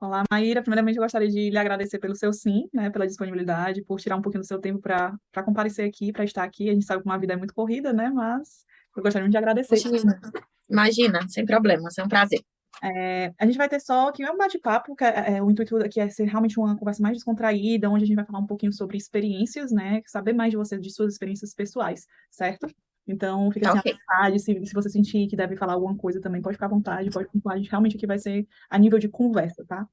Olá, Maíra. Primeiramente, eu gostaria de lhe agradecer pelo seu sim, né, pela disponibilidade, por tirar um pouquinho do seu tempo para comparecer aqui, para estar aqui. A gente sabe que uma vida é muito corrida, né, mas eu gostaria muito de agradecer. Poxa, menina, imagina, sem problema, é um prazer. A gente vai ter só que é um bate-papo, o intuito aqui é ser realmente uma conversa mais descontraída, onde a gente vai falar um pouquinho sobre experiências, né, saber mais de você, de suas experiências pessoais, certo? Então, fica Tá assim à ok. vontade, se você sentir que deve falar alguma coisa também, pode ficar à vontade, pode continuar. A gente realmente aqui vai ser a nível de conversa, tá?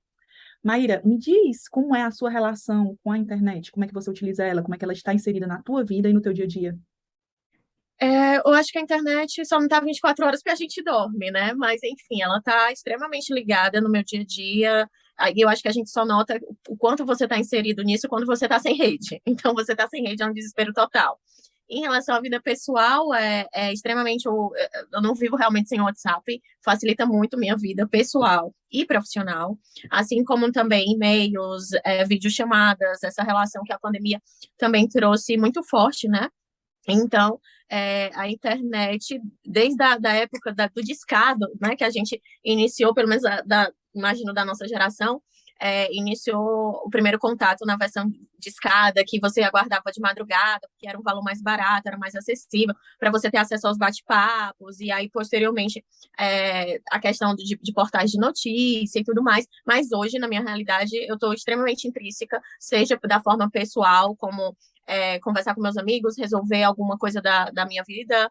Maíra, me diz como é a sua relação com a internet, como é que você utiliza ela, como é que ela está inserida na tua vida e no teu dia a dia. Eu acho que a internet só não tá 24 horas porque a gente dorme, né? Mas, enfim, ela tá extremamente ligada no meu dia a dia. Aí eu acho que a gente só nota o quanto você está inserido nisso quando você está sem rede. Então, você está sem rede é um desespero total. Em relação à vida pessoal, é extremamente. Eu não vivo realmente sem WhatsApp, facilita muito minha vida pessoal e profissional, assim como também e-mails, videochamadas, essa relação que a pandemia também trouxe muito forte, né? Então, a internet, desde da época do discado, né, que a gente iniciou, pelo menos imagino da nossa geração, iniciou o primeiro contato na versão discada, que você aguardava de madrugada, porque era um valor mais barato, era mais acessível, para você ter acesso aos bate-papos, e aí, posteriormente, a questão de portais de notícia e tudo mais. Mas hoje, na minha realidade, eu estou extremamente intrínseca, seja da forma pessoal, como conversar com meus amigos, resolver alguma coisa da minha vida,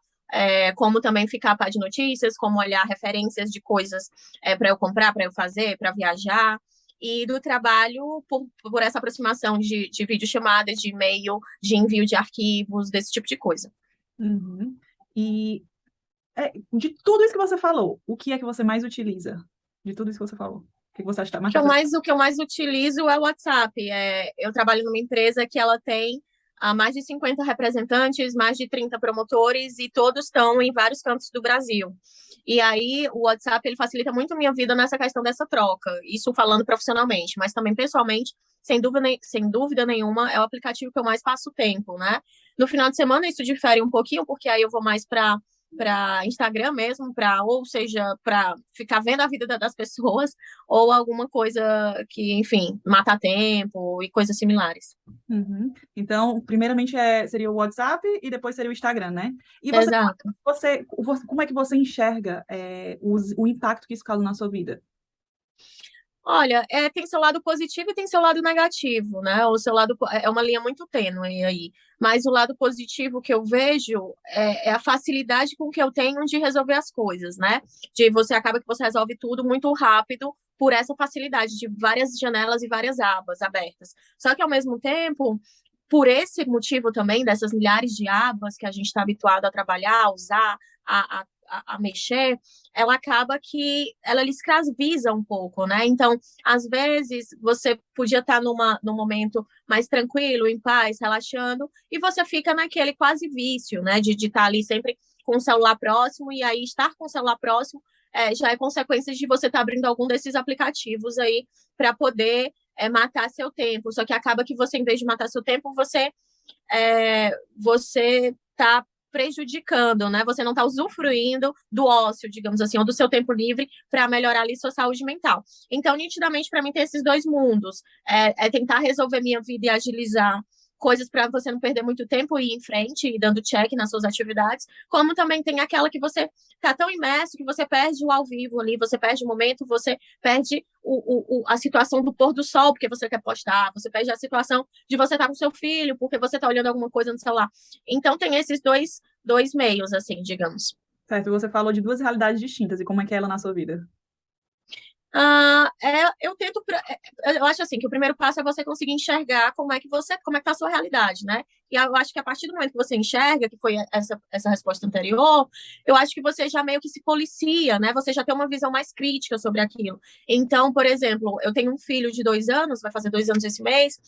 como também ficar a par de notícias, como olhar referências de coisas para eu comprar, para eu fazer, para viajar. E do trabalho, por essa aproximação de videochamada, de e-mail, de envio de arquivos, desse tipo de coisa. Uhum. E de tudo isso que você falou, o que é que você mais utiliza? De tudo isso que você falou, o que você acha mais fácil? O que eu mais utilizo é o WhatsApp. Eu trabalho numa empresa que ela tem mais de 50 representantes, mais de 30 promotores e todos estão em vários cantos do Brasil. E aí o WhatsApp ele facilita muito a minha vida nessa questão dessa troca. Isso falando profissionalmente, mas também pessoalmente, sem dúvida nenhuma, é o aplicativo que eu mais passo tempo, né? No final de semana isso difere um pouquinho, porque aí eu vou mais para Instagram mesmo, ou seja, para ficar vendo a vida das pessoas, ou alguma coisa que, enfim, mata tempo e coisas similares. Uhum. Então, primeiramente seria o WhatsApp e depois seria o Instagram, né? E Exato. como é que você enxerga o impacto que isso causa na sua vida? Olha, tem seu lado positivo e tem seu lado negativo, né? O seu lado é uma linha muito tênue aí. Mas o lado positivo que eu vejo é a facilidade com que eu tenho de resolver as coisas, né? De você acaba que você resolve tudo muito rápido por essa facilidade de várias janelas e várias abas abertas. Só que ao mesmo tempo, por esse motivo também, dessas milhares de abas que a gente está habituado a trabalhar, a usar, a mexer, ela acaba que ela lhe escraviza um pouco, né? Então, às vezes, você podia estar num momento mais tranquilo, em paz, relaxando, e você fica naquele quase vício, né? De estar ali sempre com o celular próximo, e aí estar com o celular próximo já é consequência de você estar abrindo algum desses aplicativos aí para poder matar seu tempo. Só que acaba que você, em vez de matar seu tempo, você está prejudicando, né? Você não está usufruindo do ócio, digamos assim, ou do seu tempo livre para melhorar ali sua saúde mental. Então, nitidamente, para mim, tem esses dois mundos. Tentar resolver minha vida e agilizar coisas para você não perder muito tempo e ir em frente e dando check nas suas atividades, como também tem aquela que você está tão imerso que você perde o ao vivo ali, você perde o momento, você perde a situação do pôr do sol porque você quer postar, você perde a situação de você estar com seu filho porque você está olhando alguma coisa no celular. Então tem esses dois meios, assim, digamos. Certo, você falou de duas realidades distintas e como é que é ela na sua vida. Eu tento, eu acho assim que o primeiro passo é você conseguir enxergar como é que tá a sua realidade, né? E eu acho que a partir do momento que você enxerga, que foi essa resposta anterior, eu acho que você já meio que se policia, né? Você já tem uma visão mais crítica sobre aquilo. Então, por exemplo, eu tenho um filho de 2 anos, vai fazer 2 anos esse mês,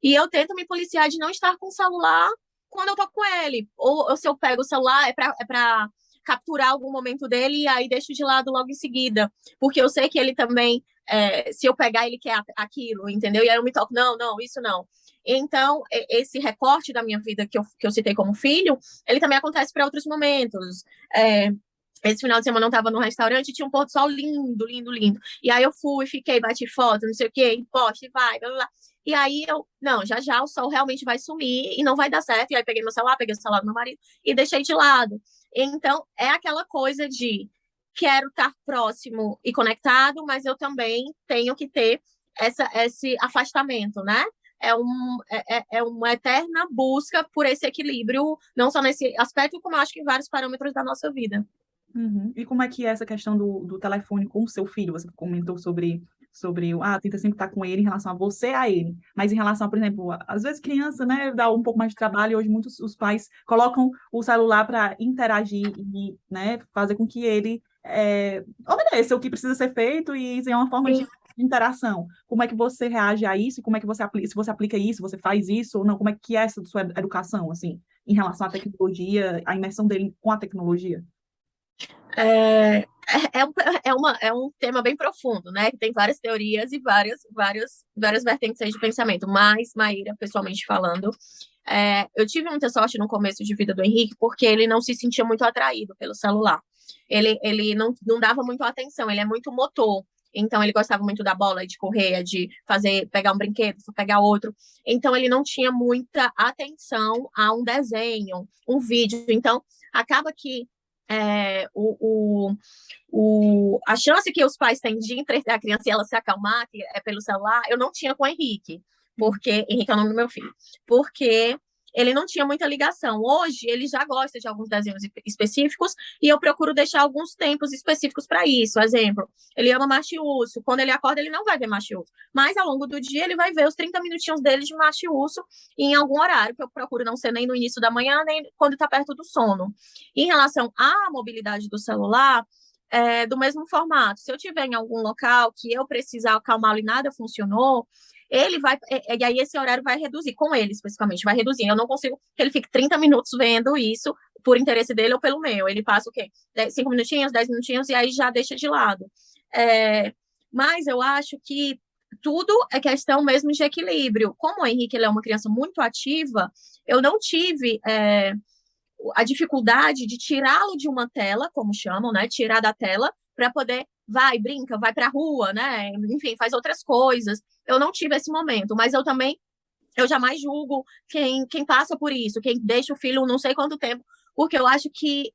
e eu tento me policiar de não estar com o celular quando eu tô com ele. Ou se eu pego o celular, é pra capturar algum momento dele e aí deixo de lado logo em seguida porque eu sei que ele também, se eu pegar, ele quer aquilo, entendeu? E aí eu me toco, não, não, isso não. Então, esse recorte da minha vida que eu citei como filho, ele também acontece para outros momentos. É, Esse final de semana eu tava num restaurante e tinha um pôr do sol lindo, lindo, lindo. E aí eu fui, fiquei, bati foto, não sei o quê, e poste, vai, blá, blá, blá. E aí eu, não, já já o sol realmente vai sumir e não vai dar certo. E aí peguei meu celular, peguei o celular do meu marido e deixei de lado. Então, é aquela coisa de quero estar próximo e conectado, mas eu também tenho que ter esse afastamento, né? É uma eterna busca por esse equilíbrio, não só nesse aspecto, como eu acho que em vários parâmetros da nossa vida. Uhum. E como é que é essa questão do telefone com o seu filho? Você comentou tenta sempre estar com ele em relação a você, a ele. Mas em relação, por exemplo, às vezes criança, né, dá um pouco mais de trabalho e hoje muitos os pais colocam o celular para interagir e, né, fazer com que ele obedeça o que precisa ser feito e isso é uma forma de interação. Como é que você reage a isso? E como é que você aplica, se você aplica isso, você faz isso ou não? Como é que é essa sua educação, assim, em relação à tecnologia, a imersão dele com a tecnologia? É, é um tema bem profundo, né? Que tem várias teorias e várias vertentes aí de pensamento. Mas, Maíra, pessoalmente falando, eu tive muita sorte no começo de vida do Henrique, porque ele não se sentia muito atraído pelo celular. Ele não dava muito atenção, ele é muito motor. Então, ele gostava muito da bola, de correr, de fazer, pegar um brinquedo, pegar outro. Então, ele não tinha muita atenção a um desenho, um vídeo. Então, acaba que é, a chance que os pais têm de entreter a criança e ela se acalmar, que é pelo celular, eu não tinha com o Henrique, porque Henrique é o nome do meu filho, porque ele não tinha muita ligação. Hoje, ele já gosta de alguns desenhos específicos e eu procuro deixar alguns tempos específicos para isso. Exemplo, ele ama Machiúso. Quando ele acorda, ele não vai ver Machiúso. Mas ao longo do dia, ele vai ver os 30 minutinhos dele de Machiúso em algum horário, que eu procuro não ser nem no início da manhã, nem quando está perto do sono. Em relação à mobilidade do celular, do mesmo formato. Se eu tiver em algum local que eu precisar acalmá-lo e nada funcionou, ele vai, e aí esse horário vai reduzir, com ele especificamente, vai reduzir. Eu não consigo que ele fique 30 minutos vendo isso por interesse dele ou pelo meu. Ele passa o quê? 5 minutinhos, 10 minutinhos e aí já deixa de lado. Mas eu acho que tudo é questão mesmo de equilíbrio. Como o Henrique ele é uma criança muito ativa, eu não tive a dificuldade de tirá-lo de uma tela, como chamam, né? Tirar da tela para poder vai, brinca, vai para a rua, né? Enfim, faz outras coisas. Eu não tive esse momento, mas eu jamais julgo quem passa por isso, quem deixa o filho não sei quanto tempo, porque eu acho que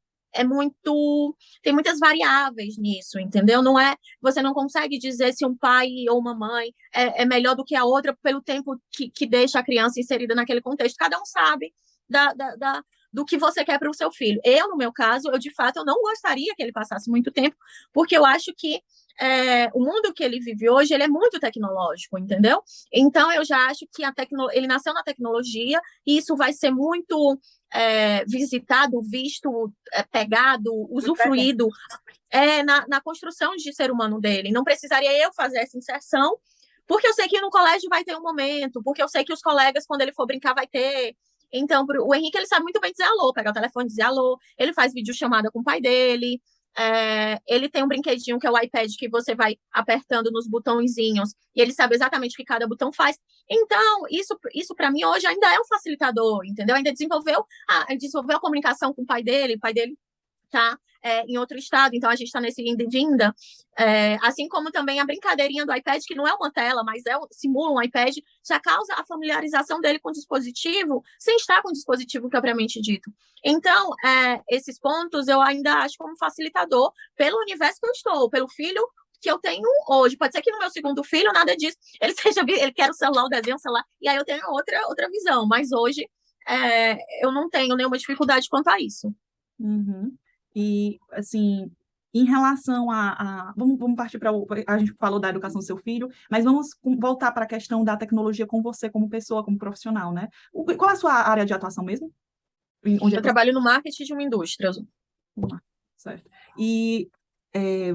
tem muitas variáveis nisso, entendeu? Não é, você não consegue dizer se um pai ou uma mãe é melhor do que a outra pelo tempo que deixa a criança inserida naquele contexto. Cada um sabe da, da, da do que você quer para o seu filho. No meu caso, eu de fato eu não gostaria que ele passasse muito tempo, porque eu acho que o mundo que ele vive hoje ele é muito tecnológico, entendeu? Então eu já acho que ele nasceu na tecnologia e isso vai ser muito visitado, visto, pegado, usufruído na construção de ser humano dele. Não precisaria eu fazer essa inserção, porque eu sei que no colégio vai ter um momento, porque eu sei que os colegas, quando ele for brincar, vai ter. Então, o Henrique, ele sabe muito bem dizer alô, pegar o telefone e dizer alô, ele faz videochamada com o pai dele, ele tem um brinquedinho que é o iPad que você vai apertando nos botõezinhos e ele sabe exatamente o que cada botão faz. Então, isso para mim hoje ainda é um facilitador, entendeu? Ainda desenvolveu a comunicação com o pai dele tá em outro estado, então a gente está nesse indo e vinda, assim como também a brincadeirinha do iPad, que não é uma tela, mas simula um iPad, já causa a familiarização dele com o dispositivo, sem estar com o dispositivo propriamente dito. Então, esses pontos eu ainda acho como facilitador pelo universo que eu estou, pelo filho que eu tenho hoje. Pode ser que no meu segundo filho nada disso, ele quer o celular, o desenho, o celular, e aí eu tenho outra visão, mas hoje eu não tenho nenhuma dificuldade quanto a isso. Uhum. E, assim, em relação vamos partir para a gente falou da educação do seu filho, mas vamos voltar para a questão da tecnologia com você como pessoa, como profissional, né? Qual é a sua área de atuação mesmo? Onde é Eu que você... trabalho no marketing de uma indústria. Certo. E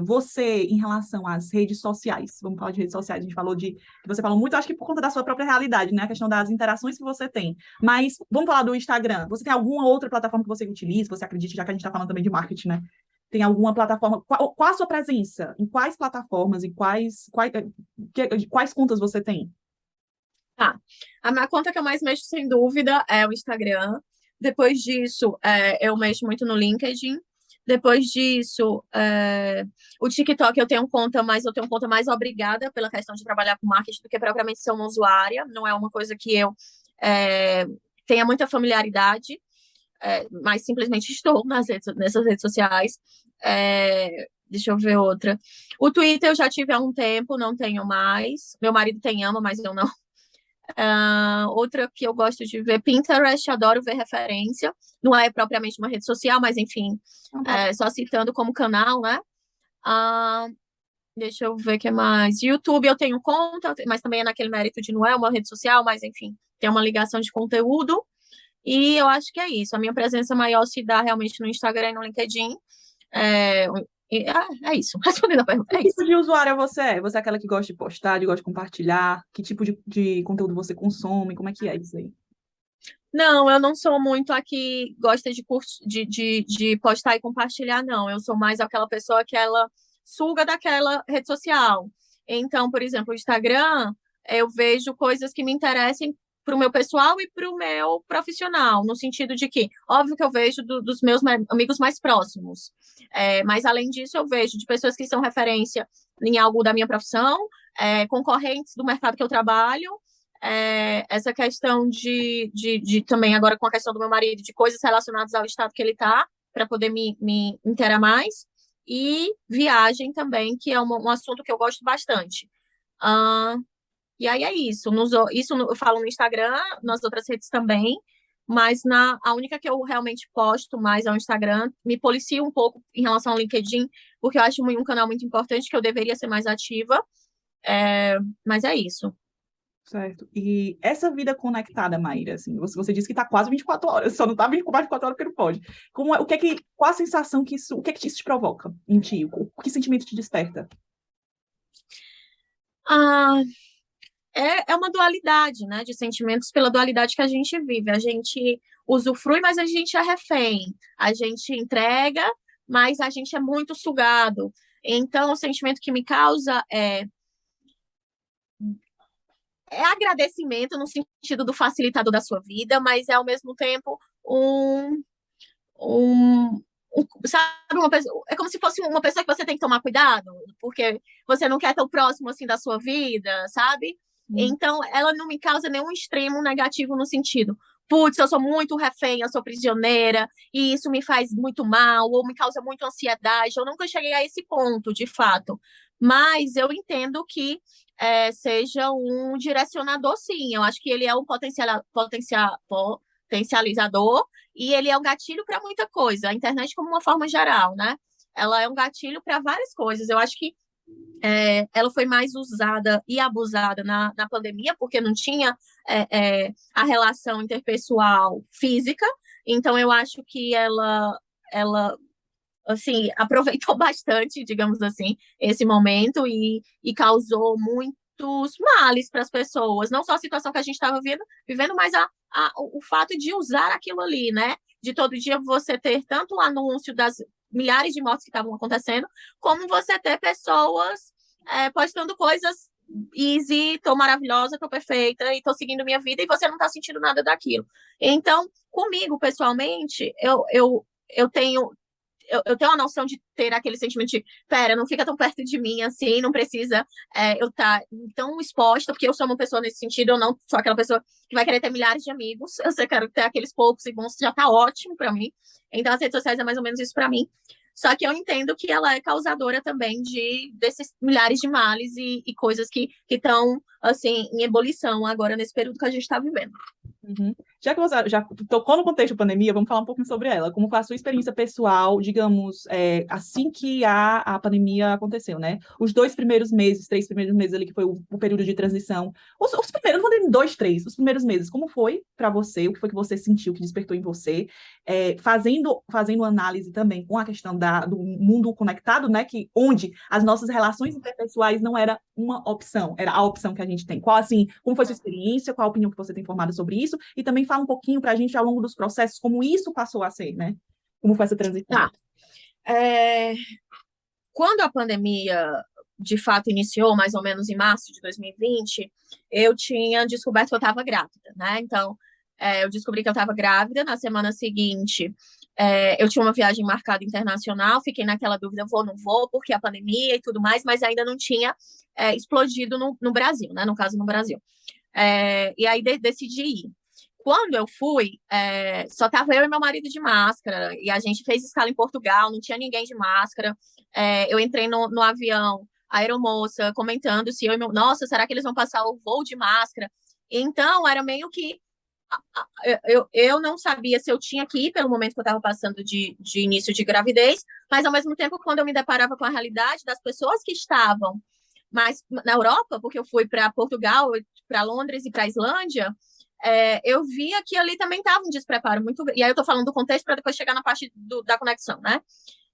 você, em relação às redes sociais, vamos falar de redes sociais, a gente falou que você falou muito, acho que por conta da sua própria realidade, né? A questão das interações que você tem. Mas vamos falar do Instagram. Você tem alguma outra plataforma que você utiliza, você acredita, já que a gente está falando também de marketing, né? Tem alguma plataforma? Qual a sua presença? Em quais plataformas? Em quais contas você tem? Tá. A minha conta que eu mais mexo, sem dúvida, é o Instagram. Depois disso, eu mexo muito no LinkedIn. Depois disso, o TikTok eu tenho conta, mas eu tenho conta mais obrigada pela questão de trabalhar com marketing do que propriamente ser uma usuária. Não é uma coisa que eu é, tenha muita familiaridade, mas simplesmente estou nessas redes sociais. Deixa eu ver outra. O Twitter eu já tive há um tempo, não tenho mais. Meu marido tem ama, mas eu não. Outra que eu gosto de ver, Pinterest, adoro ver referência. Não é propriamente uma rede social, mas enfim, Não, tá. só citando como canal, né? Ah, deixa eu ver o que mais. YouTube eu tenho conta, mas também é naquele mérito de não é uma rede social, mas enfim, tem uma ligação de conteúdo. E eu acho que é isso. A minha presença maior se dá realmente no Instagram e no LinkedIn. É, é isso. Respondendo a pergunta, Que é tipo isso. de usuária você é? Você é aquela que gosta de postar, que gosta de compartilhar? Que tipo de conteúdo você consome? Como é que é isso aí? Não, eu não sou muito a que gosta de postar e compartilhar, não. Eu sou mais aquela pessoa que ela suga daquela rede social. Então, por exemplo, o Instagram, eu vejo coisas que me interessem para o meu pessoal e para o meu profissional, no sentido de que, óbvio que eu vejo dos meus amigos mais próximos, mas além disso, eu vejo de pessoas que são referência em algo da minha profissão, concorrentes do mercado que eu trabalho, essa questão de também, agora com a questão do meu marido, de coisas relacionadas ao estado que ele está, para poder me inteirar mais, e viagem também, que é um assunto que eu gosto bastante. Uh, e aí é isso. Eu falo no Instagram, nas outras redes também, mas a única que eu realmente posto mais é o Instagram. Me policio um pouco em relação ao LinkedIn, porque eu acho um canal muito importante que eu deveria ser mais ativa. Mas é isso. Certo. E essa vida conectada, Maíra, assim, você disse que está quase 24 horas, só não está 24 horas porque não pode. O que é que, qual a sensação que isso, o que é que isso te provoca em ti? Que sentimento te desperta? Ah, é uma dualidade, né, de sentimentos pela dualidade que a gente vive. A gente usufrui, mas a gente é refém. A gente entrega, mas a gente é muito sugado. Então, o sentimento que me causa é agradecimento no sentido do facilitador da sua vida, mas é ao mesmo tempo um, um, sabe, uma pessoa, é como se fosse uma pessoa que você tem que tomar cuidado, porque você não quer tão próximo assim da sua vida, sabe? Hum. Então, ela não me causa nenhum extremo negativo no sentido, putz, eu sou muito refém, eu sou prisioneira, e isso me faz muito mal, ou me causa muito ansiedade. Eu nunca cheguei a esse ponto, de fato. Mas eu entendo que seja um direcionador, sim. Eu acho que ele é um potencializador e ele é um gatilho para muita coisa. A internet, como uma forma geral, né? Ela é um gatilho para várias coisas. Eu acho que ela foi mais usada e abusada na pandemia, porque não tinha a relação interpessoal física. Então, eu acho que ela assim, aproveitou bastante, digamos assim, esse momento e causou muitos males para as pessoas. Não só a situação que a gente estava vivendo, mas o fato de usar aquilo ali, né? De todo dia você ter tanto o anúncio das milhares de mortes que estavam acontecendo, como você ter pessoas postando coisas easy, tô maravilhosa, tô perfeita e tô seguindo minha vida e você não tá sentindo nada daquilo. Então, comigo, pessoalmente, eu tenho a noção de ter aquele sentimento de, pera, não fica tão perto de mim assim, não precisa eu estar tão exposta, porque eu sou uma pessoa nesse sentido, eu não sou aquela pessoa que vai querer ter milhares de amigos, eu só quero ter aqueles poucos e bons, já tá ótimo para mim. Então as redes sociais é mais ou menos isso para mim. Só que eu entendo que ela é causadora também desses milhares de males e coisas que estão, assim, em ebulição agora nesse período que a gente está vivendo. Uhum. Já que você já tocou no contexto da pandemia, vamos falar um pouquinho sobre ela. Como foi a sua experiência pessoal, digamos, assim que a pandemia aconteceu, né? Os 2 primeiros meses, 3 primeiros meses ali, que foi o período de transição. Os primeiros, não vou dizer 2, 3, os primeiros meses. Como foi para você? O que foi que você sentiu, que despertou em você? Fazendo análise também com a questão do mundo conectado, né? Onde as nossas relações interpessoais não era uma opção, era a opção que a gente tem. Assim, como foi a sua experiência? Qual a opinião que você tem formada sobre isso? E também fala um pouquinho para a gente, ao longo dos processos, como isso passou a ser, né? Como foi essa transição. Tá. Quando a pandemia de fato iniciou, mais ou menos em março de 2020, eu tinha descoberto que eu estava grávida, né? Então, eu descobri que eu estava grávida. Na semana seguinte, Eu tinha uma viagem marcada internacional, fiquei naquela dúvida, vou, não vou, porque a pandemia e tudo mais, mas ainda não tinha explodido no Brasil, né? No caso, no Brasil. E aí decidi ir. Quando eu fui, só tava eu e meu marido de máscara, e a gente fez escala em Portugal, não tinha ninguém de máscara. Eu entrei no avião, a aeromoça comentando se eu e meu, nossa, será que eles vão passar o voo de máscara? Então, era meio que eu não sabia se eu tinha que ir pelo momento que eu estava passando de início de gravidez, mas ao mesmo tempo, quando eu me deparava com a realidade das pessoas que estavam mais na Europa, porque eu fui para Portugal, para Londres e para Islândia, eu via que ali também estava um despreparo muito. E aí eu estou falando do contexto para depois chegar na parte da conexão, né?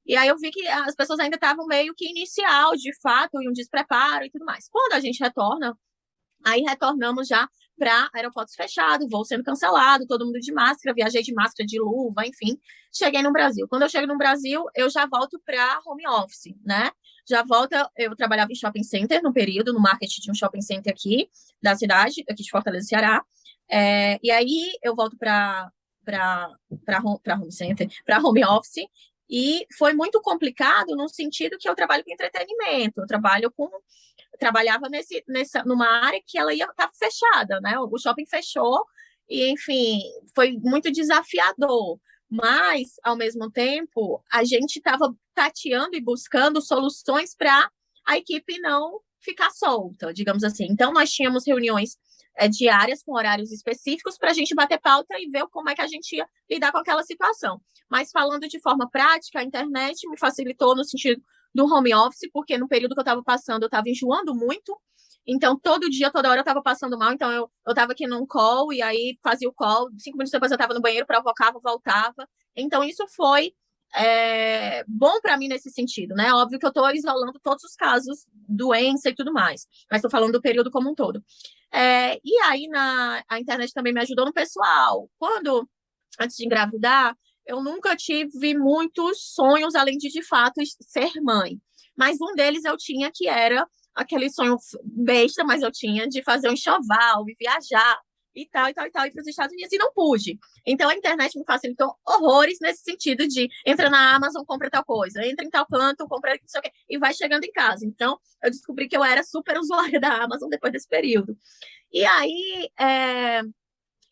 E aí eu vi que as pessoas ainda estavam meio que inicial, de fato, e um despreparo e tudo mais. Quando a gente retorna, aí retornamos já para aeroportos fechados, voo sendo cancelado, todo mundo de máscara, viajei de máscara, de luva, enfim, cheguei no Brasil. Quando eu chego no Brasil, eu já volto para home office, né? Já volto, eu trabalhava em shopping center no período, no marketing de um shopping center aqui da cidade, aqui de Fortaleza, Ceará. E aí eu volto para home center, para home office, e foi muito complicado no sentido que eu trabalho com entretenimento, trabalhava numa área que ela ia estar fechada, né? O shopping fechou e, enfim, foi muito desafiador. Mas, ao mesmo tempo, a gente estava tateando e buscando soluções para a equipe não ficar solta, digamos assim. Então, nós tínhamos reuniões diárias com horários específicos para a gente bater pauta e ver como é que a gente ia lidar com aquela situação. Mas falando de forma prática, a internet me facilitou no sentido do home office, porque no período que eu estava passando, eu estava enjoando muito. Então, todo dia, toda hora eu estava passando mal. Então, eu estava aqui num call e aí fazia o call. 5 minutos depois eu estava no banheiro, provocava, voltava. Então, isso foi bom para mim nesse sentido, né? Óbvio que eu estou isolando todos os casos, doença e tudo mais. Mas estou falando do período como um todo. E aí, a internet também me ajudou no pessoal. Antes de engravidar, eu nunca tive muitos sonhos além de fato, ser mãe. Mas um deles eu tinha que era aquele sonho besta, mas eu tinha de fazer um enxoval e viajar e tal, e tal, e tal, ir para os Estados Unidos e não pude. Então a internet me facilitou horrores nesse sentido de entra na Amazon, compra tal coisa, entra em tal canto, compra não sei o quê, e vai chegando em casa. Então eu descobri que eu era super usuária da Amazon depois desse período. E aí,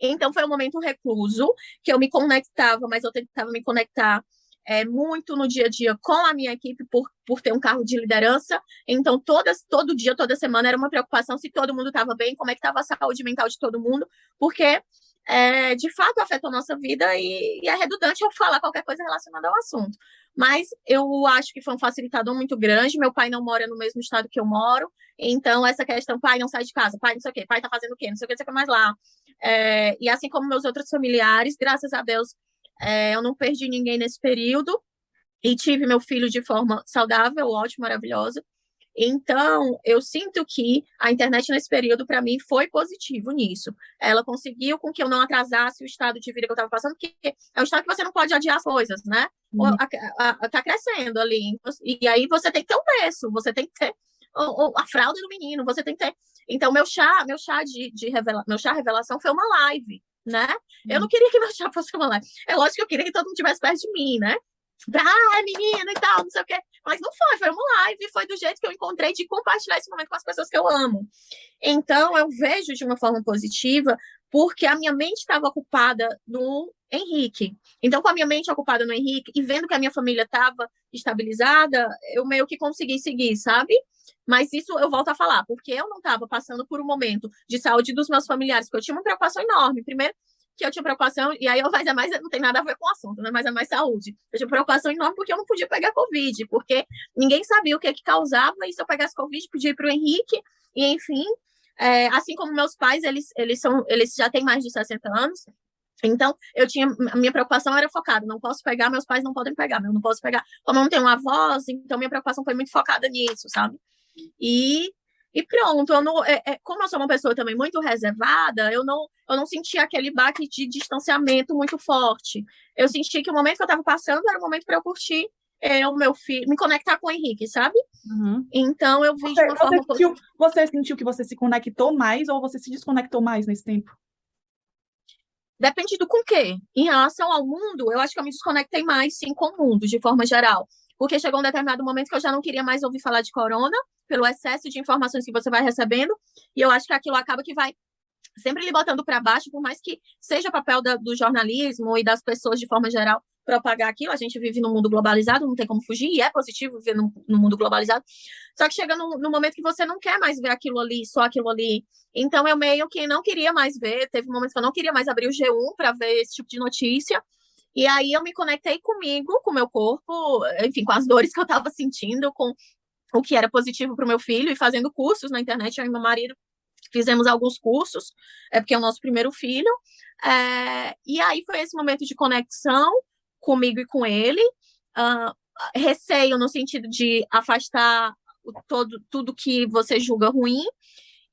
então foi um momento recluso, que eu me conectava, mas eu tentava me conectar muito no dia a dia com a minha equipe por ter um cargo de liderança. Então, todo dia, toda semana era uma preocupação se todo mundo estava bem, como é que estava a saúde mental de todo mundo, porque de fato afetou a nossa vida e é redundante eu falar qualquer coisa relacionada ao assunto. Mas eu acho que foi um facilitador muito grande. Meu pai não mora no mesmo estado que eu moro, então essa questão, pai não sai de casa, pai não sei o quê, pai tá fazendo o quê, não sei o que, não sei o que mais lá. E assim como meus outros familiares, graças a Deus, eu não perdi ninguém nesse período e tive meu filho de forma saudável, ótima, maravilhosa. Então, eu sinto que a internet nesse período, para mim, foi positivo nisso. Ela conseguiu com que eu não atrasasse o estado de vida que eu estava passando, porque é um estado que você não pode adiar as coisas, né? Tá crescendo ali. E aí você tem que ter um preço, você tem que ter a fralda do menino, você tem que ter. Então, meu chá revelação foi uma live, né? Eu não queria que meu chá fosse uma live. É lógico que eu queria que todo mundo estivesse perto de mim, né? Menina e tal, não sei o quê. Mas não foi uma live, foi do jeito que eu encontrei de compartilhar esse momento com as pessoas que eu amo. Então, eu vejo de uma forma positiva, porque a minha mente estava ocupada no Henrique. Então, com a minha mente ocupada no Henrique e vendo que a minha família estava estabilizada, eu meio que consegui seguir, sabe? Mas isso eu volto a falar, porque eu não estava passando por um momento de saúde dos meus familiares, porque eu tinha uma preocupação enorme. Primeiro, que eu tinha preocupação, e aí não tem nada a ver com o assunto, né? Mas é mais saúde. Eu tinha preocupação enorme porque eu não podia pegar Covid, porque ninguém sabia o que causava, e se eu pegasse Covid, podia ir para o Henrique, e enfim, assim como meus pais, eles já têm mais de 60 anos, então, a minha preocupação era focada, não posso pegar, meus pais não podem pegar, eu não posso pegar, como eu não tenho avós, então minha preocupação foi muito focada nisso, sabe? E, e pronto, como eu sou uma pessoa também muito reservada, eu não senti aquele baque de distanciamento muito forte. Eu senti que o momento que eu estava passando era o momento para eu curtir o meu filho, me conectar com o Henrique, sabe? Uhum. Então eu vi de uma forma positiva. Você sentiu que você se conectou mais ou você se desconectou mais nesse tempo? Depende do com quê. Em relação ao mundo, eu acho que eu me desconectei mais, sim, com o mundo, de forma geral. Porque chegou um determinado momento que eu já não queria mais ouvir falar de corona, pelo excesso de informações que você vai recebendo, e eu acho que aquilo acaba que vai sempre lhe botando para baixo, por mais que seja papel do jornalismo e das pessoas de forma geral propagar aquilo. A gente vive num mundo globalizado, não tem como fugir, e é positivo viver no mundo globalizado. Só que chega no momento que você não quer mais ver aquilo ali, só aquilo ali. Então eu meio que não queria mais ver, teve momentos que eu não queria mais abrir o G1 para ver esse tipo de notícia. E aí eu me conectei comigo, com o meu corpo, enfim, com as dores que eu estava sentindo, com o que era positivo para o meu filho, e fazendo cursos na internet, eu e meu marido fizemos alguns cursos, porque é o nosso primeiro filho, e aí foi esse momento de conexão comigo e com ele, uh, receio no sentido de afastar tudo que você julga ruim,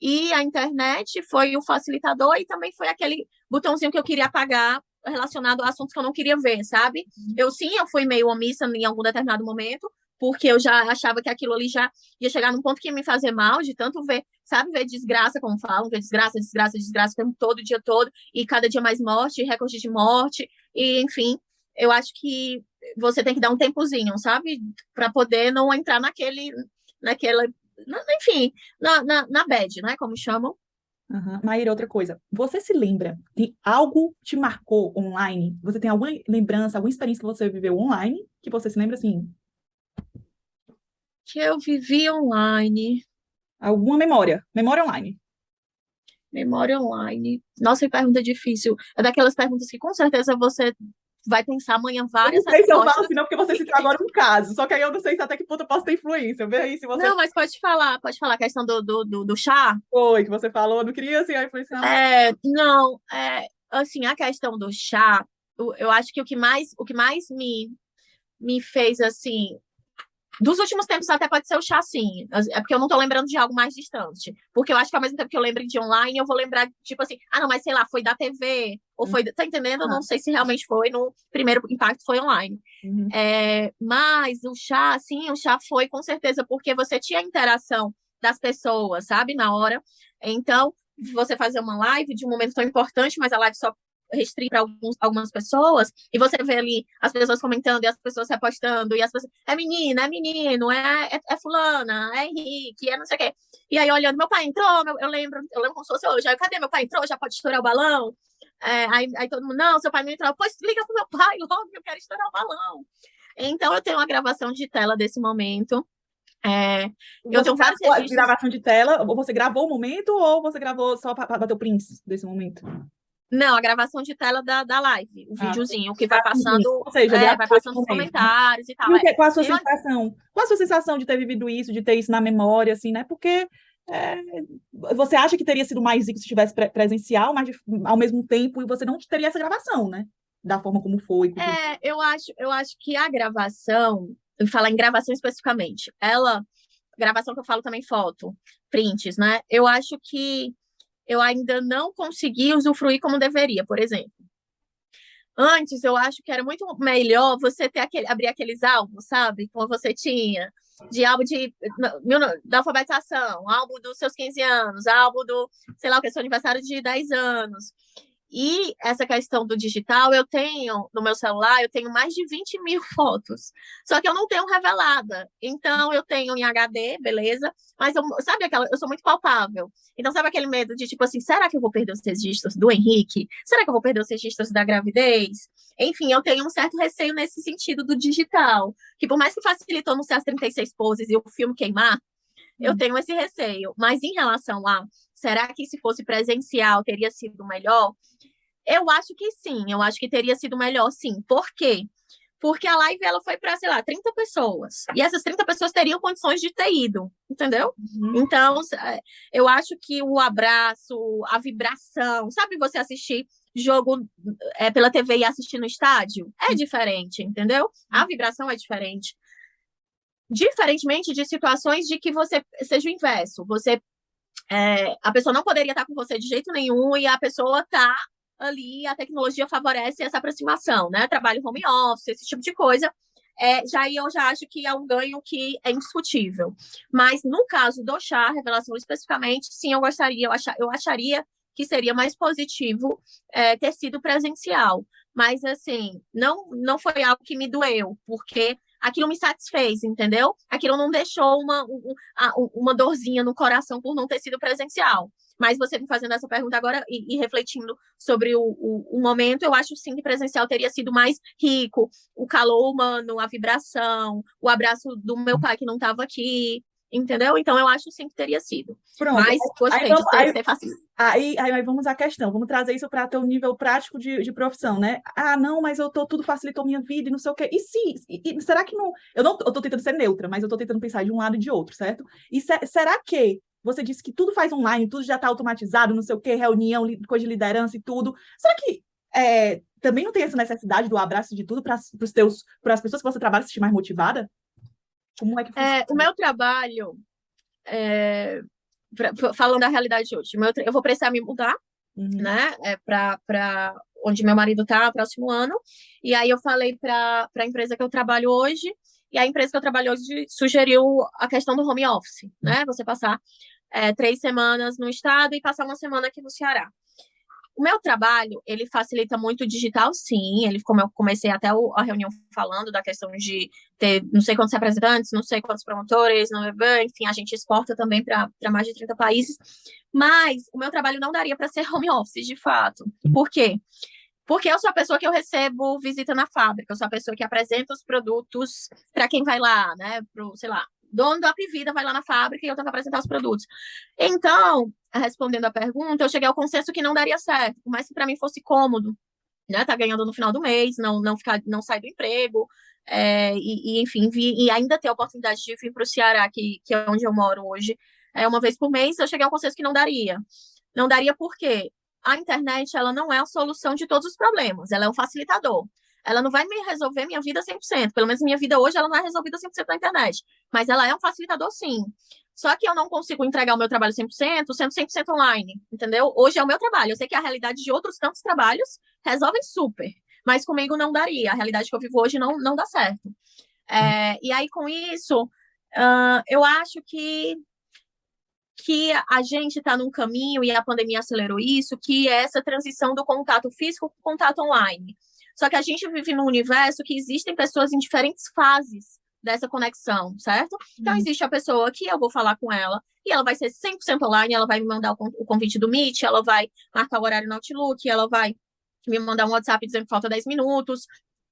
e a internet foi o facilitador e também foi aquele botãozinho que eu queria apagar relacionado a assuntos que eu não queria ver, sabe? Eu fui meio omissa em algum determinado momento, porque eu já achava que aquilo ali já ia chegar num ponto que ia me fazer mal, de tanto ver, sabe, ver desgraça, como falam, ver desgraça, desgraça, desgraça, o tempo todo, o dia todo, e cada dia mais morte, recorde de morte, e enfim, eu acho que você tem que dar um tempozinho, sabe, para poder não entrar naquela, enfim, na bad, né, como chamam. Uhum. Maíra, outra coisa. Você se lembra de algo te marcou online? Você tem alguma lembrança, alguma experiência que você viveu online que você se lembra assim? Que eu vivi online, Alguma memória? Memória online. memória online. Nossa, que pergunta difícil. É daquelas perguntas que com certeza você vai pensar amanhã Eu não várias sei se eu falo respostas. assim, não, porque você citou agora um caso. Só que aí eu não sei se até que ponto eu posso ter influência. Vê aí se você Não, mas pode falar a questão do chá. foi, que você falou. Eu não queria assim, a influência. Não, assim, a questão do chá, eu acho que o que mais me fez assim. Dos últimos tempos até pode ser o chá, sim. É porque eu não tô lembrando de algo mais distante. Porque eu acho que ao mesmo tempo que eu lembro de online, eu vou lembrar, tipo assim, não, mas sei lá, foi da TV, ou foi. Tá entendendo? Eu Ah, não sei se realmente foi. No primeiro impacto foi online. uhum. Mas o chá, sim, o chá foi com certeza porque você tinha a interação das pessoas, sabe, na hora. Então, você fazer uma live de um momento tão importante, mas a live só restrita para algumas pessoas, e você vê ali as pessoas comentando e as pessoas repostando, e as pessoas, é menina, é menino, é fulana, é Henrique, é não sei o quê. E aí, olhando, meu pai entrou, eu lembro como se fosse hoje, aí, cadê meu pai entrou? Já pode estourar o balão? Aí todo mundo, não, seu pai não entrou, pois liga pro meu pai logo que eu quero estourar o balão. Então, eu tenho uma gravação de tela desse momento. É, eu Você tenho vários gravou a registros. gravação de tela, ou você gravou o momento, ou você gravou só para bater o print desse momento? Não, a gravação de tela da live, o Ah, videozinho que vai gravou sim. passando, Ou seja, vai gravou esse passando os momento. comentários e E tal. qual a sua Eu, sensação? Qual a sua sensação de ter vivido isso, de ter isso na memória, assim, né? Porque é, você acha que teria sido mais rico se tivesse presencial, mas ao mesmo tempo você não teria essa gravação, né? Da forma como foi. eu acho que a gravação, falar em gravação especificamente, gravação que eu falo também foto, prints, né? Eu acho que eu ainda não consegui usufruir como deveria, por exemplo. Antes, eu acho que era muito melhor você abrir aqueles álbuns, sabe? Como você tinha, de álbum da alfabetização, álbum dos seus 15 anos, álbum do, sei lá, o que é seu aniversário de 10 anos. E essa questão do digital, eu tenho, no meu celular, eu tenho mais de 20 mil fotos. Só que eu não tenho revelada. Então, eu tenho em HD, beleza? Mas, sabe eu sou muito palpável. Então, sabe aquele medo de, tipo assim, será que eu vou perder os registros do Henrique? Será que eu vou perder os registros da gravidez? Enfim, eu tenho um certo receio nesse sentido do digital. Que por mais que facilitou não ser as 36 poses e o filme queimar, eu tenho esse receio. Mas em relação a, será que se fosse presencial teria sido melhor? Eu acho que sim, eu acho que teria sido melhor, sim. Por quê? Porque a live ela foi para, sei lá, 30 pessoas. E essas 30 pessoas teriam condições de ter ido, entendeu? Uhum. Então, eu acho que o abraço, a vibração, sabe você assistir jogo pela TV e assistir no estádio? É diferente, entendeu? A vibração é diferente. Diferentemente de situações de que você seja o inverso. A pessoa não poderia estar com você de jeito nenhum e a pessoa está ali, a tecnologia favorece essa aproximação, né? Trabalho home office, esse tipo de coisa. Eu já acho que é um ganho que é indiscutível. Mas no caso do chá, revelação especificamente, sim, eu acharia que seria mais positivo ter sido presencial. Mas, assim, não foi algo que me doeu, porque aquilo me satisfez, entendeu? Aquilo não deixou uma dorzinha no coração por não ter sido presencial. Mas você me fazendo essa pergunta agora e refletindo sobre o momento, eu acho sim que presencial teria sido mais rico. O calor humano, a vibração, o abraço do meu pai que não estava aqui, entendeu? Então eu acho sim que teria sido. Pronto. Mas Aí, gostei de ter facilitado. aí vamos à questão, vamos trazer isso para teu nível prático de profissão, né? Ah, não, mas tudo facilitou minha vida e não sei o quê. E se, será que não. Eu tô tentando ser neutra, mas eu tô tentando pensar de um lado e de outro, certo? E será que você disse que tudo faz online, tudo já está automatizado, não sei o quê, reunião, coisa de liderança e tudo. Será que também não tem essa necessidade do abraço de tudo para as pessoas que você trabalha se sentir mais motivada? Como é que funciona? O meu trabalho, falando da realidade de hoje, eu vou precisar me mudar, né, para onde meu marido está, próximo ano. E aí eu falei para a empresa que eu trabalho hoje, e a empresa que eu trabalho hoje sugeriu a questão do home office, né? Você passar 3 semanas no estado e passar uma semana aqui no Ceará. O meu trabalho, ele facilita muito o digital, sim. Como eu comecei até a reunião falando da questão de ter não sei quantos representantes, não sei quantos promotores, enfim, a gente exporta também para mais de 30 países. Mas o meu trabalho não daria para ser home office, de fato. Por quê? Porque eu sou a pessoa que eu recebo visita na fábrica, eu sou a pessoa que apresenta os produtos para quem vai lá, né? Sei lá, dono da Apivida vai lá na fábrica e eu tenho que apresentar os produtos. Então, respondendo a pergunta, eu cheguei ao consenso que não daria certo, por mais que para mim fosse cômodo, né? Tá ganhando no final do mês, não sair do emprego, enfim, e ainda ter a oportunidade de vir para o Ceará, que é onde eu moro hoje, uma vez por mês, eu cheguei ao consenso que não daria. Não daria por quê? A internet, ela não é a solução de todos os problemas, ela é um facilitador. Ela não vai me resolver minha vida 100%, pelo menos minha vida hoje ela não é resolvida 100% na internet, mas ela é um facilitador sim. Só que eu não consigo entregar o meu trabalho 100%, sendo 100% online, entendeu? Hoje é o meu trabalho, eu sei que a realidade de outros tantos trabalhos resolvem super, mas comigo não daria, a realidade que eu vivo hoje não dá certo. E aí, com isso, eu acho que a gente está num caminho, e a pandemia acelerou isso, que é essa transição do contato físico para o contato online. Só que a gente vive num universo que existem pessoas em diferentes fases dessa conexão, certo? Então, existe a pessoa que eu vou falar com ela, e ela vai ser 100% online, ela vai me mandar o convite do Meet, ela vai marcar o horário no Outlook, ela vai me mandar um WhatsApp dizendo que falta 10 minutos,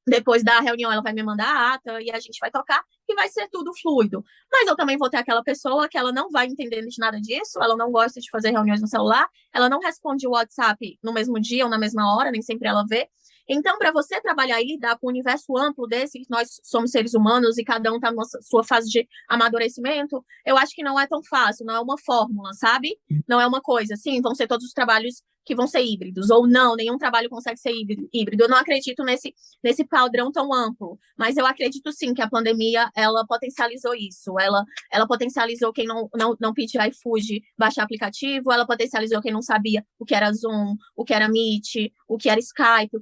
depois da reunião ela vai me mandar a ata e a gente vai tocar e vai ser tudo fluido. Mas eu também vou ter aquela pessoa que ela não vai entender de nada disso, ela não gosta de fazer reuniões no celular, ela não responde o WhatsApp no mesmo dia ou na mesma hora, nem sempre ela vê. Então, para você trabalhar e lidar com o universo amplo desse, que nós somos seres humanos e cada um está na sua fase de amadurecimento, eu acho que não é tão fácil, não é uma fórmula, sabe? Não é uma coisa, sim, vão ser todos os trabalhos que vão ser híbridos, ou não, nenhum trabalho consegue ser híbrido. Eu não acredito nesse padrão tão amplo, mas eu acredito sim que a pandemia, ela potencializou isso, ela potencializou quem não pedia iFood baixar aplicativo, ela potencializou quem não sabia o que era Zoom, o que era Meet, o que era Skype,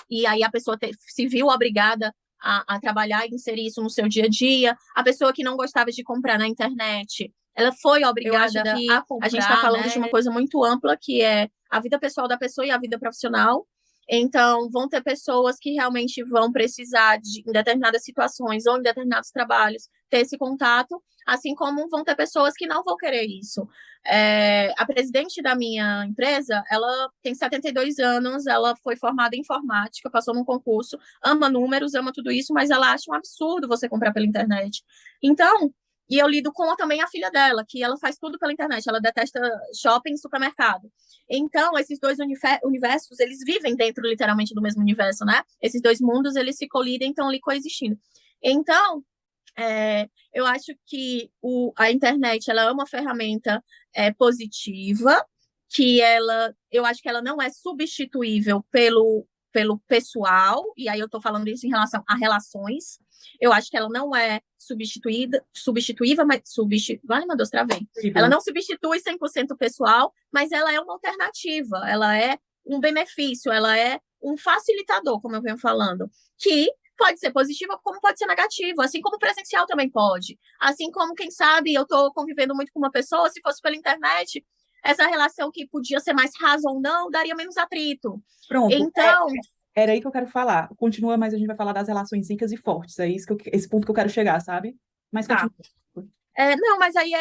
e aí a pessoa se viu obrigada a trabalhar e inserir isso no seu dia a dia, a pessoa que não gostava de comprar na internet, ela foi obrigada a comprar, a gente está falando, né, de uma coisa muito ampla, que é a vida pessoal da pessoa e a vida profissional. Então, vão ter pessoas que realmente vão precisar, em determinadas situações ou em determinados trabalhos, ter esse contato, assim como vão ter pessoas que não vão querer isso. A presidente da minha empresa, ela tem 72 anos, ela foi formada em informática, passou num concurso, ama números, ama tudo isso, mas ela acha um absurdo você comprar pela internet. Então, e eu lido com também a filha dela, que ela faz tudo pela internet, ela detesta shopping e supermercado. Então, esses dois universos, eles vivem dentro, literalmente, do mesmo universo, né? Esses dois mundos, eles se colidem, estão ali coexistindo. Então, eu acho que a internet, ela é uma ferramenta positiva, que eu acho que ela não é substituível pelo pessoal, e aí eu estou falando isso em relação a relações. Eu acho que ela não é substituível, mas vale, meu Deus, travei. Ela não substitui 100% o pessoal, mas ela é uma alternativa, ela é um benefício, ela é um facilitador, como eu venho falando, que pode ser positiva como pode ser negativo, assim como presencial também pode. Assim como, quem sabe, eu estou convivendo muito com uma pessoa, se fosse pela internet, essa relação que podia ser mais rasa ou não, daria menos atrito. Pronto, Então, era aí que eu quero falar. Continua, mas a gente vai falar das relações ricas e fortes. É isso esse ponto que eu quero chegar, sabe? Mas tá. continua. Não, mas aí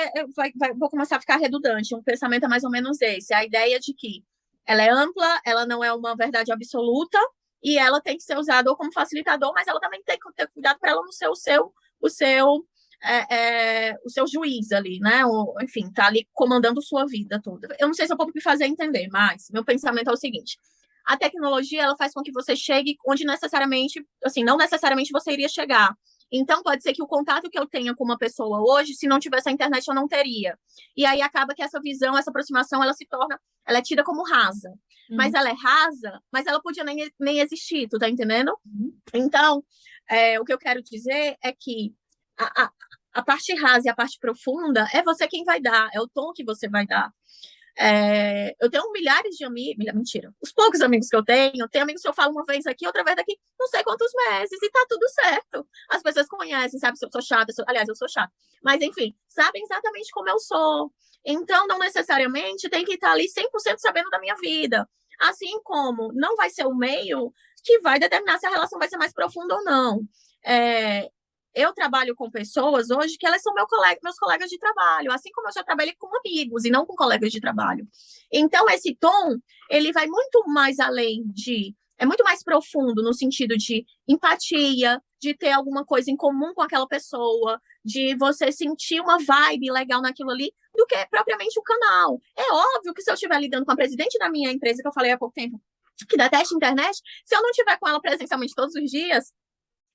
vou começar a ficar redundante. Um pensamento é mais ou menos esse. A ideia de que ela é ampla, ela não é uma verdade absoluta, e ela tem que ser usada ou como facilitador, mas ela também tem que ter cuidado para ela não ser o seu, o seu juiz ali, né? Enfim, tá ali comandando sua vida toda. Eu não sei se eu vou me fazer entender, mas meu pensamento é o seguinte: a tecnologia ela faz com que você chegue onde necessariamente, assim, não necessariamente você iria chegar. Então, pode ser que o contato que eu tenha com uma pessoa hoje, se não tivesse a internet, eu não teria. E aí acaba que essa visão, essa aproximação, ela é tida como rasa. Mas Uhum. ela é rasa, mas ela podia nem existir, tu tá entendendo? Uhum. Então, o que eu quero dizer é que a, a, a parte rasa e a parte profunda é você quem vai dar, é o tom que você vai dar. Eu tenho milhares de amigos, mentira, os poucos amigos que eu tenho amigos que eu falo uma vez aqui, outra vez daqui, não sei quantos meses, e tá tudo certo. As pessoas conhecem, sabem se eu sou chata, aliás, eu sou chata, mas enfim, sabem exatamente como eu sou. Então, não necessariamente tem que estar ali 100% sabendo da minha vida. Assim como não vai ser o meio que vai determinar se a relação vai ser mais profunda ou não. É, eu trabalho com pessoas hoje que elas são meus colegas de trabalho, assim como eu já trabalhei com amigos e não com colegas de trabalho. Então, esse tom, ele vai muito mais além é muito mais profundo no sentido de empatia, de ter alguma coisa em comum com aquela pessoa, de você sentir uma vibe legal naquilo ali, do que propriamente o canal. É óbvio que se eu estiver lidando com a presidente da minha empresa, que eu falei há pouco tempo, que detesta a internet, se eu não estiver com ela presencialmente todos os dias,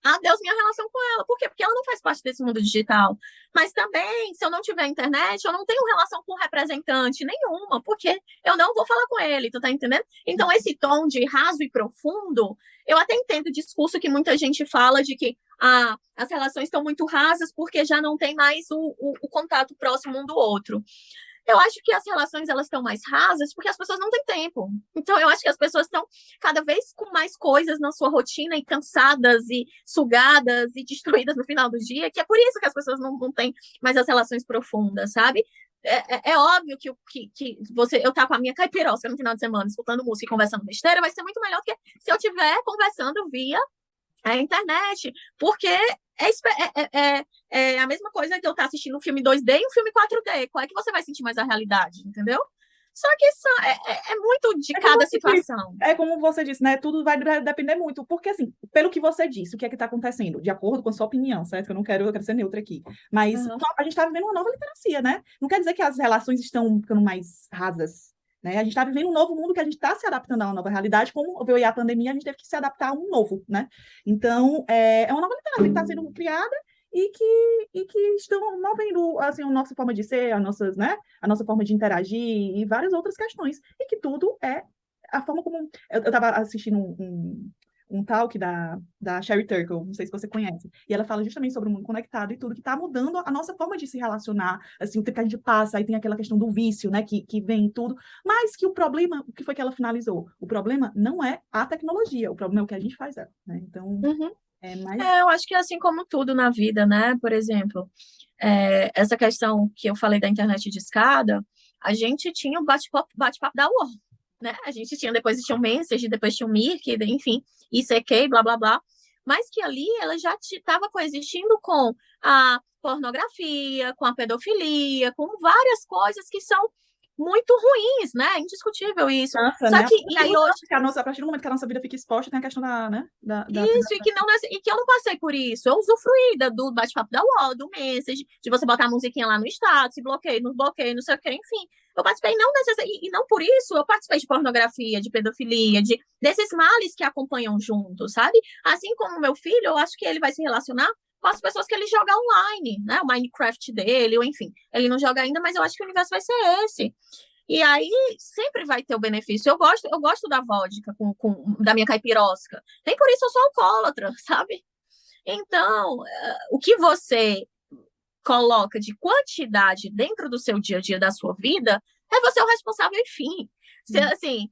adeus minha relação com ela. Por quê? Porque ela não faz parte desse mundo digital. Mas também, se eu não tiver internet, eu não tenho relação com representante nenhuma, porque eu não vou falar com ele, tu tá entendendo? Então, esse tom de raso e profundo, eu até entendo o discurso que muita gente fala de que as relações estão muito rasas porque já não tem mais o contato próximo um do outro. Eu acho que as relações elas estão mais rasas porque as pessoas não têm tempo. Então, eu acho que as pessoas estão cada vez com mais coisas na sua rotina e cansadas e sugadas e destruídas no final do dia, que é por isso que as pessoas não têm mais as relações profundas, sabe? É óbvio que eu tá com a minha caipirosca no final de semana, escutando música e conversando besteira, vai ser muito melhor do que se eu estiver conversando via a internet, porque é a mesma coisa que eu estar assistindo um filme 2D e um filme 4D. Qual é que você vai sentir mais a realidade, entendeu? Só que isso é muito de É como cada você disse, situação. é como você disse, né? Tudo vai depender muito. Porque, assim, pelo que você disse, o que é que está acontecendo? De acordo com a sua opinião, certo? Que eu quero ser neutra aqui. Mas Uhum. a gente está vivendo uma nova literacia, né? Não quer dizer que as relações estão ficando mais rasas, né? A gente está vivendo um novo mundo que a gente está se adaptando a uma nova realidade. Como veio a pandemia, a gente teve que se adaptar a um novo, né? Então, é uma nova literacia que está sendo criada e que estão movendo assim, a nossa forma de ser, né, a nossa forma de interagir e várias outras questões. E que tudo é a forma como. Eu estava assistindo um talk da Sherry Turkle, não sei se você conhece, e ela fala justamente sobre o mundo conectado e tudo que está mudando a nossa forma de se relacionar, assim, o tempo que a gente passa, aí tem aquela questão do vício, né, que vem em tudo, mas que o problema, o que foi que ela finalizou? O problema não é a tecnologia, o problema é o que a gente faz dela, né? Então, Uhum. é mais. Eu acho que é assim como tudo na vida, né? Por exemplo, essa questão que eu falei da internet de escada, a gente tinha o bate-papo da UOL, né? A gente tinha, depois tinha o Message, depois tinha o Mirk, enfim, ICQ, blá, blá, blá. Mas que ali ela já estava coexistindo com a pornografia, com a pedofilia, com várias coisas que são muito ruins, né? É indiscutível isso. Mudança, Só né? que, e aí hoje, A partir do momento que a nossa vida fica exposta, tem a questão da, né? isso, e que eu não passei por isso. Eu usufruí do bate-papo da UOL, do Message, de você botar a musiquinha lá no status, bloqueio, não sei o quê, enfim. Eu participei não necessariamente, e não por isso, eu participei de pornografia, de pedofilia, desses males que acompanham junto, sabe? Assim como meu filho, eu acho que ele vai se relacionar com as pessoas que ele joga online, né? O Minecraft dele, ou enfim. Ele não joga ainda, mas eu acho que o universo vai ser esse. E aí sempre vai ter o benefício. Eu gosto da vodka da minha caipirosca. Nem por isso eu sou alcoólatra, sabe? Então, o que você coloca de quantidade dentro do seu dia a dia da sua vida é você o responsável, enfim. Se, assim,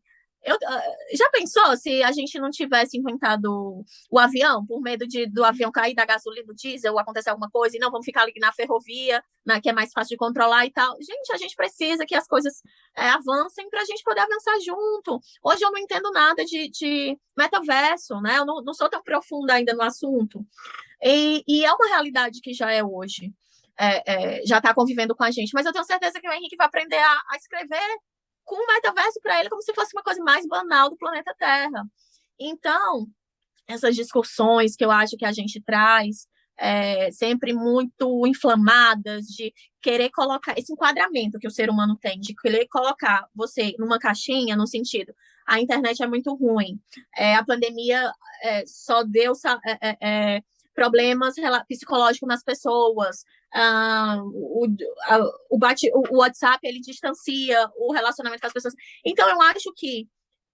Já pensou se a gente não tivesse inventado o avião, por medo do avião cair da gasolina, do diesel, ou acontecer alguma coisa, e não vamos ficar ali na ferrovia, que é mais fácil de controlar e tal. Gente, a gente precisa que as coisas avancem para a gente poder avançar junto. Hoje eu não entendo nada de metaverso, né? Eu não sou tão profunda ainda no assunto. E é uma realidade que já é hoje. Já está convivendo com a gente, mas eu tenho certeza que o Henrique vai aprender a escrever com o metaverso para ele como se fosse uma coisa mais banal do planeta Terra. Então, essas discussões que eu acho que a gente traz, sempre muito inflamadas, de querer colocar esse enquadramento que o ser humano tem, de querer colocar você numa caixinha, no sentido, a internet é muito ruim, a pandemia só deu problemas psicológicos nas pessoas, o WhatsApp ele distancia o relacionamento com as pessoas. Então, eu acho que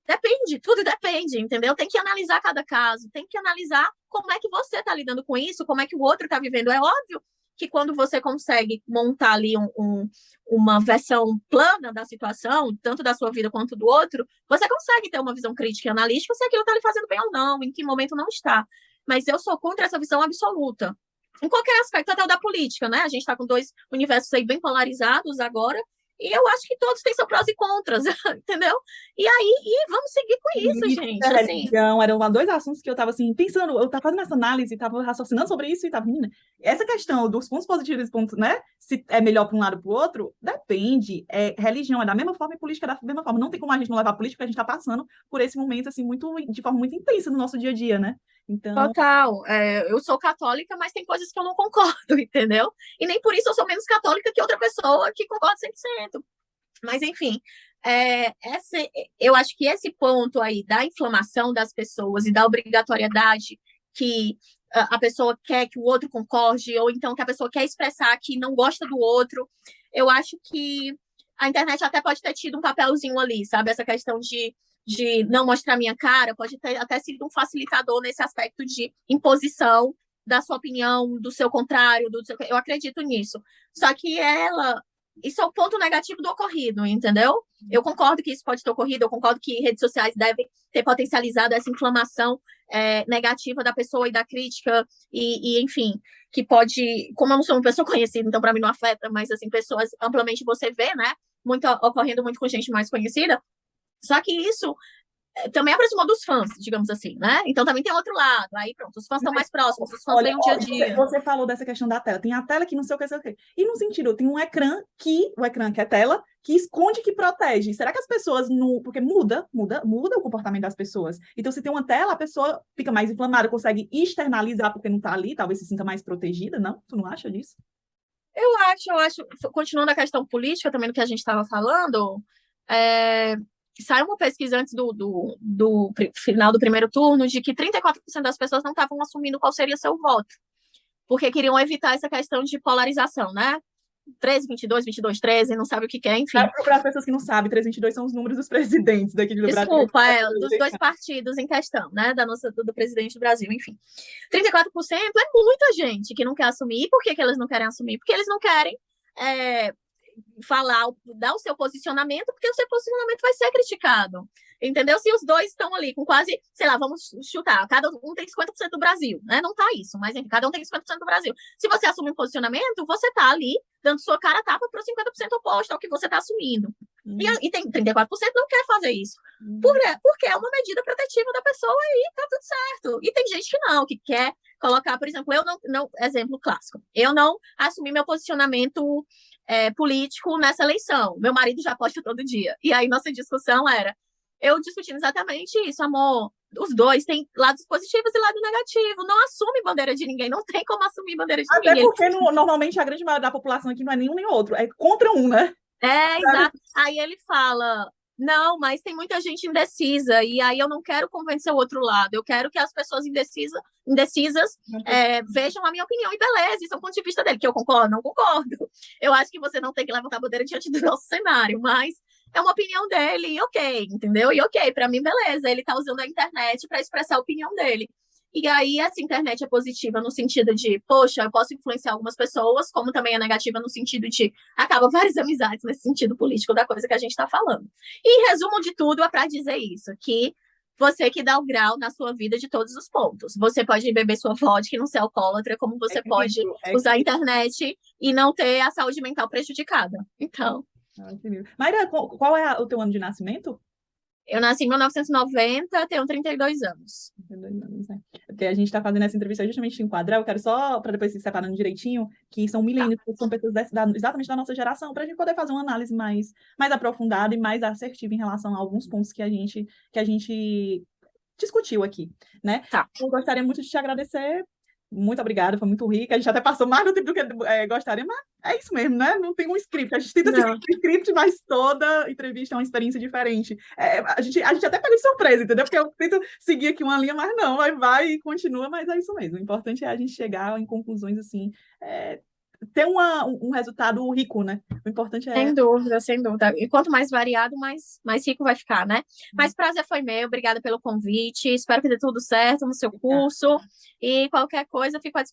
depende, tudo depende, entendeu? Tem que analisar cada caso, tem que analisar como é que você está lidando com isso, como é que o outro está vivendo. É óbvio que quando você consegue montar ali uma versão plana da situação, tanto da sua vida quanto do outro, você consegue ter uma visão crítica e analítica se aquilo está lhe fazendo bem ou não, em que momento não está. Mas eu sou contra essa visão absoluta. Em qualquer aspecto, até o da política, né? A gente está com dois universos aí bem polarizados agora, e eu acho que todos têm seus prós e contras, entendeu? E vamos seguir com isso, gente. Assim. Religião, eram dois assuntos que eu estava assim, pensando, eu estava fazendo essa análise, estava raciocinando sobre isso e estava, menina, essa questão dos pontos positivos e pontos, né? Se é melhor para um lado para o outro, depende. Religião é da mesma forma e política é da mesma forma. Não tem como a gente não levar a política, porque a gente está passando por esse momento, assim, de forma muito intensa no nosso dia a dia, né? Então. Total. Eu sou católica, mas tem coisas que eu não concordo, entendeu? E nem por isso eu sou menos católica que outra pessoa que concorda 100%. Mas, enfim, eu acho que esse ponto aí da inflamação das pessoas e da obrigatoriedade que a pessoa quer que o outro concorde, ou então que a pessoa quer expressar que não gosta do outro, eu acho que a internet até pode ter tido um papelzinho ali, sabe? Essa questão de não mostrar minha cara, pode ter até sido um facilitador nesse aspecto de imposição da sua opinião, do seu contrário, eu acredito nisso. Só que isso é o ponto negativo do ocorrido, entendeu? Eu concordo que isso pode ter ocorrido, eu concordo que redes sociais devem ter potencializado essa inflamação negativa da pessoa e da crítica, enfim, que pode, como eu não sou uma pessoa conhecida, então para mim não afeta, mas assim, pessoas amplamente você vê, né? Ocorrendo muito com gente mais conhecida. Só que isso também aproximou dos fãs, digamos assim, né? Então também tem outro lado. Aí pronto, os fãs estão mais próximos, os fãs veem o dia a dia. Você falou dessa questão da tela. Tem a tela que não sei o que, sei o que. E no sentido, tem o ecrã que é tela, que esconde, que protege. Será que as pessoas não. Porque muda o comportamento das pessoas. Então, se tem uma tela, a pessoa fica mais inflamada, consegue externalizar porque não está ali, talvez se sinta mais protegida, não? Tu não acha disso? Eu acho, continuando a questão política também do que a gente estava falando, saiu uma pesquisa antes do final do primeiro turno de que 34% das pessoas não estavam assumindo qual seria seu voto, porque queriam evitar essa questão de polarização, né? 13, 22, 22, 13, não sabe o que é, enfim. Para as pessoas que não sabem, 322 são os números dos presidentes daqui do Brasil. Desculpa, dos dois partidos em questão, né? Do presidente do Brasil, enfim. 34% é muita gente que não quer assumir. E por que eles não querem assumir? Porque eles não querem dar o seu posicionamento, porque o seu posicionamento vai ser criticado. Entendeu? Se os dois estão ali com quase, sei lá, vamos chutar, cada um tem 50% do Brasil, né? Não tá isso, mas enfim, cada um tem 50% do Brasil. Se você assume um posicionamento, você tá ali dando sua cara a tapa para o 50% oposto ao que você tá assumindo. E tem 34% não quer fazer isso. Porque é uma medida protetiva da pessoa e tá tudo certo. E tem gente que não, que quer colocar, por exemplo, eu não exemplo clássico, eu não assumi meu posicionamento político nessa eleição. Meu marido já posta todo dia. E aí nossa discussão era eu discutindo exatamente isso, amor. Os dois têm lados positivos e lado negativo. Não assume bandeira de ninguém, não tem como assumir bandeira de ninguém. Até porque normalmente a grande maioria da população aqui não é nenhum nem outro, é contra um, né? Exato. Aí ele fala, não, mas tem muita gente indecisa, e aí eu não quero convencer o outro lado, eu quero que as pessoas indecisa vejam a minha opinião, e beleza, isso é um ponto de vista dele, que eu concordo, não concordo. Eu acho que você não tem que levantar a bandeira diante do nosso cenário, mas é uma opinião dele, e ok, entendeu? E ok, para mim, beleza, ele tá usando a internet para expressar a opinião dele. E aí, essa internet é positiva no sentido de, poxa, eu posso influenciar algumas pessoas, como também é negativa no sentido de acaba várias amizades nesse sentido político da coisa que a gente está falando. E resumo de tudo é para dizer isso, que você que dá o grau na sua vida de todos os pontos. Você pode beber sua vodka e não ser alcoólatra, como É você pode incrível, é usar a incrível. internet e não ter a saúde mental prejudicada. Então, É incrível. Mayra, qual é o teu ano de nascimento? eu nasci em 1990, tenho 32 anos. 32 anos, né? Porque a gente está fazendo essa entrevista justamente em enquadrar, eu quero só, para depois se separando direitinho, que são Tá. milênios, que são pessoas exatamente da nossa geração, para a gente poder fazer uma análise mais aprofundada e mais assertiva em relação a alguns pontos que a gente discutiu aqui, né? Tá. Eu gostaria muito de te agradecer. Muito obrigada, foi muito rica. A gente até passou mais do tempo do que gostaria, mas é isso mesmo, né? Não tem um script. A gente tenta seguir Não, um script, mas toda entrevista é uma experiência diferente. A gente até pega de surpresa, entendeu? Porque eu tento seguir aqui uma linha, mas não, vai e continua, mas é isso mesmo. O importante é a gente chegar em conclusões assim, é, ter um resultado rico, né? O importante é. sem dúvida, sem dúvida. E quanto mais variado, mais rico vai ficar, né? Mas prazer foi meu, obrigada pelo convite. Espero que dê tudo certo no seu curso. E qualquer coisa, fico à